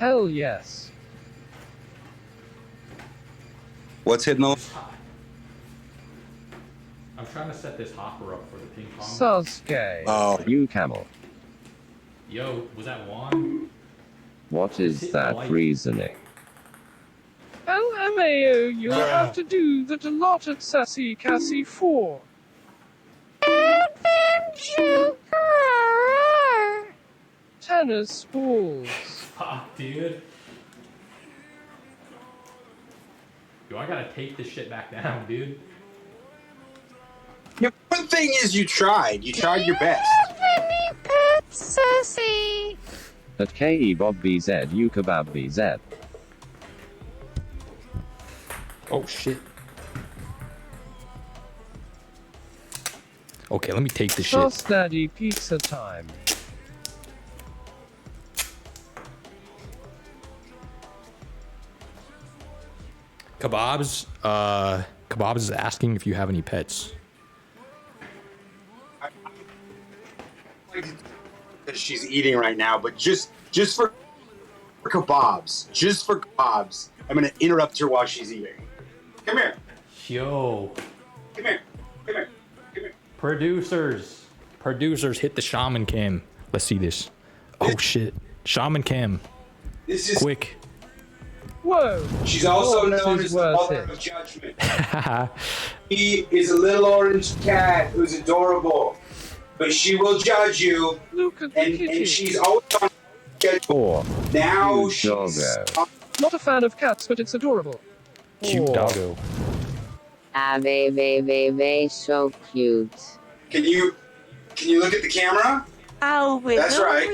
Hell yes. What's hitting the... I'm trying to set this hopper up for the ping pong. Sasuke. Oh, You camel. Yo, was that Juan? What is that reasoning? LMAO, you'll have to do that a lot at Sassy Cassie 4. Tennis balls. Fuck, dude. Yo, I gotta take this shit back down, dude. the one thing is you tried. You tried your best. Sassy. At KE Bob BZ you kebab BZ. Oh, shit. Okay, let me take this shit. Sauce Daddy pizza time. Kebabs, Kebabs is asking if you have any pets. Because she's eating right now, but just for kebabs, I'm gonna interrupt her while she's eating. Come here. Yo. Come here. Come here. Come here. Producers, hit the shaman cam. Let's see this. Oh shit, shaman cam. This is Quick. Whoa. She's also This known is as the worth mother it. of judgment. She is a little orange cat who's adorable, but she will judge you, Look at the and kitty. she's always on schedule. Or Now Cute she's doggo. Not a fan of cats, but it's adorable. Cute Aw. doggo. Ah, baby, so cute. Can you look at the camera? Oh, with That's right.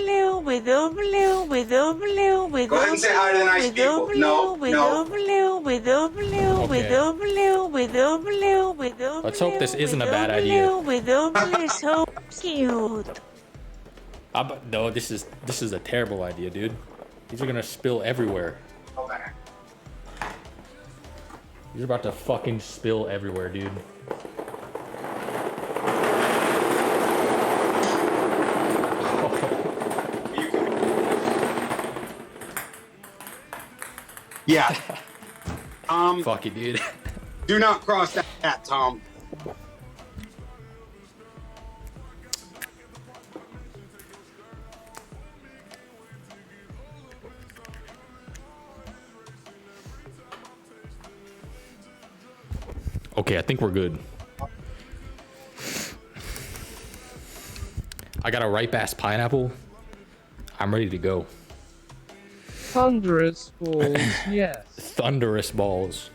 with W, with W, with Go ahead and say hi to the nice people. No, no. with W, with W, with W, with W. Let's hope this isn't a bad idea. With W, so cute. No, this is a terrible idea, dude. These are gonna spill everywhere. Okay. These are about to fucking spill everywhere, dude. Yeah. Fuck it, dude. Do not cross that cat, Tom. Okay, I think we're good. I got a ripe ass pineapple. I'm ready to go. Thunderous balls, yes. Thunderous balls.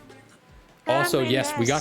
Also, yes, we got